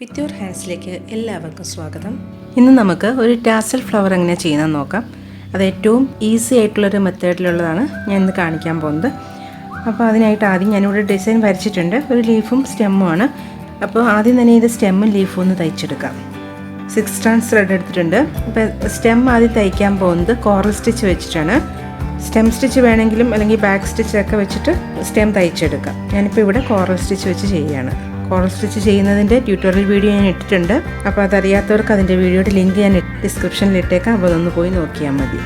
With your ഹാൻഡ്സിലേക്ക് എല്ലാവർക്കും സ്വാഗതം. ഇന്ന് നമുക്ക് ഒരു ടാസൽ ഫ്ലവർ എങ്ങനെ ചെയ്യുന്നതെന്ന് നോക്കാം. അത് ഏറ്റവും ഈസി ആയിട്ടുള്ളൊരു മെത്തേഡിലുള്ളതാണ് ഞാൻ ഇന്ന് കാണിക്കാൻ പോകുന്നത്. അപ്പോൾ അതിനായിട്ട് ആദ്യം ഞാനിവിടെ ഡിസൈൻ വരച്ചിട്ടുണ്ട്. ഒരു ലീഫും സ്റ്റെമ്മുമാണ്. അപ്പോൾ ആദ്യം തന്നെ ഇത് സ്റ്റെമ്മും ലീഫും ഒന്ന് തയ്ച്ചെടുക്കാം. 6 strands ത്രെഡ് എടുത്തിട്ടുണ്ട്. അപ്പോൾ സ്റ്റെം ആദ്യം തയ്ക്കാൻ പോകുന്നത് കോറൽ സ്റ്റിച്ച് വെച്ചിട്ടാണ്. സ്റ്റെം സ്റ്റിച്ച് വേണമെങ്കിലും അല്ലെങ്കിൽ ബാക്ക് സ്റ്റിച്ചൊക്കെ വെച്ചിട്ട് സ്റ്റെം തയ്ച്ചെടുക്കാം. ഞാനിപ്പോൾ ഇവിടെ കോറൽ സ്റ്റിച്ച് വെച്ച് ചെയ്യുകയാണ്. കോറൽ സ്റ്റിച്ച് ചെയ്യുന്നതിൻ്റെ ട്യൂട്ടോറിയൽ വീഡിയോ ഞാൻ ഇട്ടിട്ടുണ്ട്. അപ്പോൾ അതറിയാത്തവർക്ക് അതിൻ്റെ വീഡിയോയുടെ ലിങ്ക് ഞാൻ ഡിസ്ക്രിപ്ഷനിൽ ഇട്ടേക്കാം. അപ്പോൾ അതൊന്ന് പോയി നോക്കിയാൽ മതി.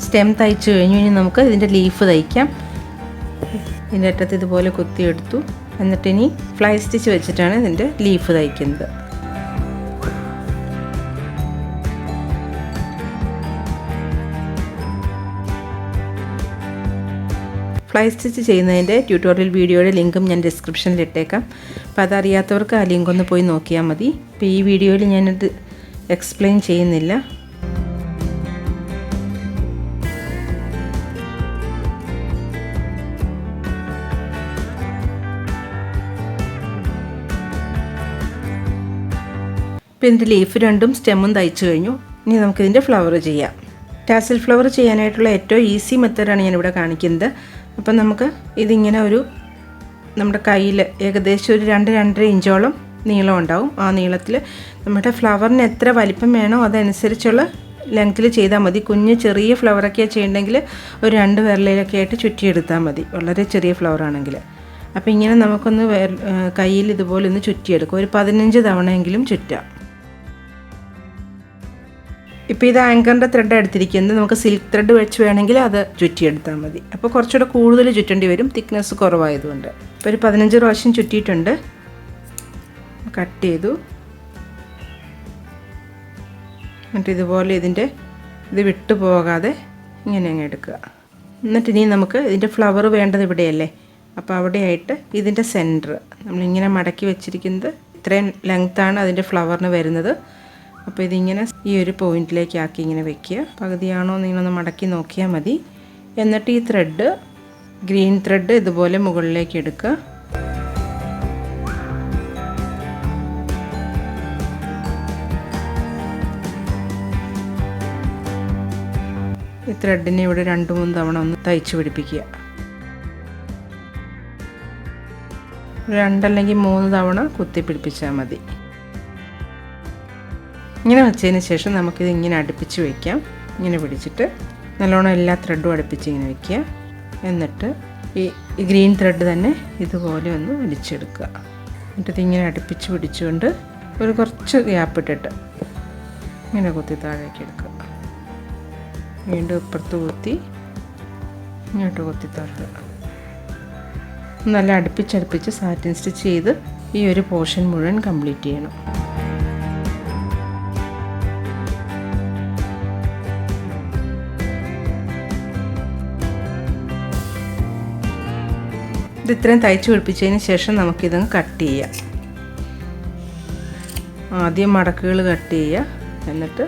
സ്റ്റെം തയ്ച്ചു കഴിഞ്ഞു. ഇനി നമുക്ക് ഇതിൻ്റെ ലീഫ് തയ്ക്കാം. ഇതിൻ്റെ അറ്റത്ത് ഇതുപോലെ കുത്തിയെടുത്തു. എന്നിട്ട് ഇനി ഫ്ലൈ സ്റ്റിച്ച് വെച്ചിട്ടാണ് ഇതിൻ്റെ ലീഫ് തയ്ക്കുന്നത്. ഫ്ലൈ സ്റ്റിച്ച് ചെയ്യുന്നതിൻ്റെ ട്യൂട്ടോറിയൽ വീഡിയോയുടെ ലിങ്കും ഞാൻ ഡിസ്ക്രിപ്ഷനിൽ ഇട്ടേക്കാം. അപ്പോൾ അതറിയാത്തവർക്ക് ആ ലിങ്ക് ഒന്ന് പോയി നോക്കിയാൽ മതി. ഇപ്പോൾ ഈ വീഡിയോയിൽ ഞാനത് എക്സ്പ്ലെയിൻ ചെയ്യുന്നില്ല. ഇപ്പോൾ ഇതിൻ്റെ ലീഫ് രണ്ടും സ്റ്റെമ്മും തയ്ച്ചു കഴിഞ്ഞു. ഇനി നമുക്കിതിൻ്റെ ഫ്ലവർ ചെയ്യാം. ടാസൽ ഫ്ലവർ ചെയ്യാനായിട്ടുള്ള ഏറ്റവും ഈസി മെത്തേഡാണ് ഞാനിവിടെ കാണിക്കുന്നത്. അപ്പം നമുക്ക് ഇതിങ്ങനെ നമ്മുടെ കയ്യിൽ ഏകദേശം ഒരു 2-2.5 ഇഞ്ചോളം നീളം ഉണ്ടാവും. ആ നീളത്തിൽ നമ്മുടെ ഫ്ലവറിന് എത്ര വലിപ്പം വേണോ അതനുസരിച്ചുള്ള ലെങ്ത്തിൽ ചെയ്താൽ മതി. ചെറിയ ഫ്ലവറൊക്കെ ചെയ്യണമെങ്കിൽ ഒരു 2 വിരലിലൊക്കെ ആയിട്ട് ചുറ്റിയെടുത്താൽ മതി, വളരെ ചെറിയ ഫ്ലവറാണെങ്കിൽ. അപ്പോൾ ഇങ്ങനെ നമുക്കൊന്ന് കയ്യിൽ ഇതുപോലെ ഒന്ന് ചുറ്റിയെടുക്കും. ഒരു 15 തവണയെങ്കിലും ചുറ്റാം. ഇപ്പോൾ ഇത് ആങ്കറിൻ്റെ ത്രെഡ് എടുത്തിരിക്കുന്നത്. നമുക്ക് സിൽക്ക് ത്രെഡ് വെച്ച് വേണമെങ്കിൽ അത് ചുറ്റിയെടുത്താൽ മതി. അപ്പോൾ കുറച്ചുകൂടെ കൂടുതൽ ചുറ്റേണ്ടി വരും, തിക്നെസ് കുറവായതുകൊണ്ട്. ഇപ്പോൾ ഒരു 15 പ്രാവശ്യം ചുറ്റിയിട്ടുണ്ട്. കട്ട് ചെയ്തു. എന്നിട്ട് ഇതുപോലെ ഇത് വിട്ടു പോകാതെ ഇങ്ങനെ അങ്ങ് എടുക്കുക. എന്നിട്ട് ഇനി നമുക്ക് ഇതിൻ്റെ ഫ്ലവർ വേണ്ടത് ഇവിടെയല്ലേ. അപ്പോൾ അവിടെയായിട്ട് ഇതിൻ്റെ സെൻറ്റർ നമ്മളിങ്ങനെ മടക്കി വെച്ചിരിക്കുന്നത് ഇത്രയും ലെങ്ത്താണ് അതിൻ്റെ ഫ്ലവറിന് വരുന്നത്. അപ്പോൾ ഇതിങ്ങനെ ഈ ഒരു പോയിന്റിലേക്ക് ആക്കി ഇങ്ങനെ വെക്കുക. പകുതിയാണോ നിങ്ങളൊന്ന് മടക്കി നോക്കിയാൽ മതി. എന്നിട്ട് ഈ ത്രെഡ്, ഗ്രീൻ ത്രെഡ് ഇതുപോലെ മുകളിലേക്ക് എടുക്കുക. ഈ ത്രെഡിനെ ഇവിടെ 2-3 തവണ ഒന്ന് തയ്ച്ചു പിടിപ്പിക്കുക. 2 അല്ലെങ്കിൽ 3 തവണ കുത്തി പിടിപ്പിച്ചാൽ മതി. ഇങ്ങനെ വെച്ചതിന് ശേഷം നമുക്കിത് ഇങ്ങനെ അടുപ്പിച്ച് വയ്ക്കാം. ഇങ്ങനെ പിടിച്ചിട്ട് നല്ലോണം എല്ലാ ത്രെഡും അടുപ്പിച്ച് ഇങ്ങനെ വയ്ക്കുക. എന്നിട്ട് ഈ ഗ്രീൻ ത്രെഡ് തന്നെ ഇതുപോലെ ഒന്ന് വലിച്ചെടുക്കുക. എന്നിട്ട് ഇങ്ങനെ അടുപ്പിച്ച് പിടിച്ചുകൊണ്ട് കുറച്ച് ഗ്യാപ്പ് ഇട്ടിട്ട് ഇങ്ങനെ കുത്തി താഴേക്ക് എടുക്കുക. വീണ്ടും ഇപ്പുറത്ത് കുത്തി ഇങ്ങോട്ട് കുത്തി താഴുക. നല്ല അടുപ്പിച്ചടുപ്പിച്ച് സാറ്റിൻ സ്റ്റിച്ച് ചെയ്ത് ഈ ഒരു പോർഷൻ മുഴുവൻ കംപ്ലീറ്റ് ചെയ്യണം. ഇത് ഇത്രയും തയ്ച്ച് പിടിപ്പിച്ചതിന് ശേഷം നമുക്കിതങ്ങ് കട്ട് ചെയ്യാം. ആദ്യം മടക്കുകൾ കട്ട് ചെയ്യുക. എന്നിട്ട്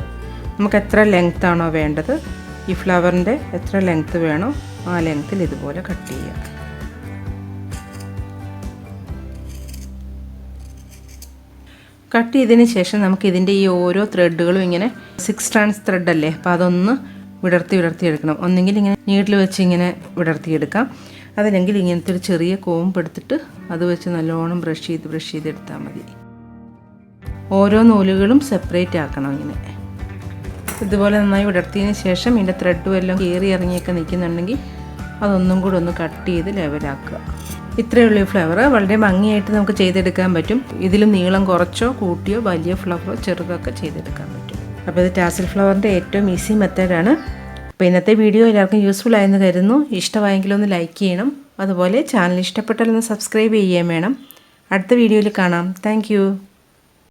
നമുക്ക് എത്ര ലെങ്ത് ആണോ വേണ്ടത്, ഈ ഫ്ലവറിൻ്റെ എത്ര ലെങ്ത് വേണോ ആ ലെങ്ത്തിൽ ഇതുപോലെ കട്ട് ചെയ്യുക. കട്ട് ചെയ്തതിന് ശേഷം നമുക്കിതിൻ്റെ ഈ ഓരോ ത്രെഡുകളും ഇങ്ങനെ 6 strands ത്രെഡ് അല്ലേ, അപ്പോൾ അതൊന്ന് വിടർത്തി എടുക്കണം. ഒന്നെങ്കിൽ ഇങ്ങനെ നീഡിൽ വെച്ച് ഇങ്ങനെ വിടർത്തിയെടുക്കാം. അതല്ലെങ്കിൽ ഇങ്ങനത്തെ ഒരു ചെറിയ കോമ്പ് എടുത്തിട്ട് അത് വെച്ച് നല്ലോണം ബ്രഷ് ചെയ്തെടുത്താൽ മതി. ഓരോ നൂലുകളും സെപ്പറേറ്റ് ആക്കണം. ഇങ്ങനെ ഇതുപോലെ നന്നായി വിടർത്തിയതിന് ശേഷം ഇതിൻ്റെ ത്രെഡും എല്ലാം കയറി ഇറങ്ങിയൊക്കെ നിൽക്കുന്നുണ്ടെങ്കിൽ അതൊന്നും കൂടെ ഒന്ന് കട്ട് ചെയ്ത് ലെവലാക്കുക. ഇത്രയേ ഉള്ളൂ ഈ ഫ്ലവർ. വളരെ ഭംഗിയായിട്ട് നമുക്ക് ചെയ്തെടുക്കാൻ പറ്റും. ഇതിലും നീളം കുറച്ചോ കൂട്ടിയോ വലിയ ഫ്ലവറോ ചെറുതൊക്കെ ചെയ്തെടുക്കാൻ പറ്റും. അപ്പോൾ ഇത് ടാസൽ ഫ്ലവറിൻ്റെ ഏറ്റവും ഈസി മെത്തേഡാണ്. അപ്പോൾ ഇന്നത്തെ വീഡിയോ എല്ലാവർക്കും യൂസ്ഫുൾ ആയെന്ന് കരുതുന്നു. ഇഷ്ടമായെങ്കിലൊന്ന് ലൈക്ക് ചെയ്യണം. അതുപോലെ ചാനൽ ഇഷ്ടപ്പെട്ടാലൊന്ന് സബ്സ്ക്രൈബ് ചെയ്യുകയും വേണം. അടുത്ത വീഡിയോയിൽ കാണാം. താങ്ക്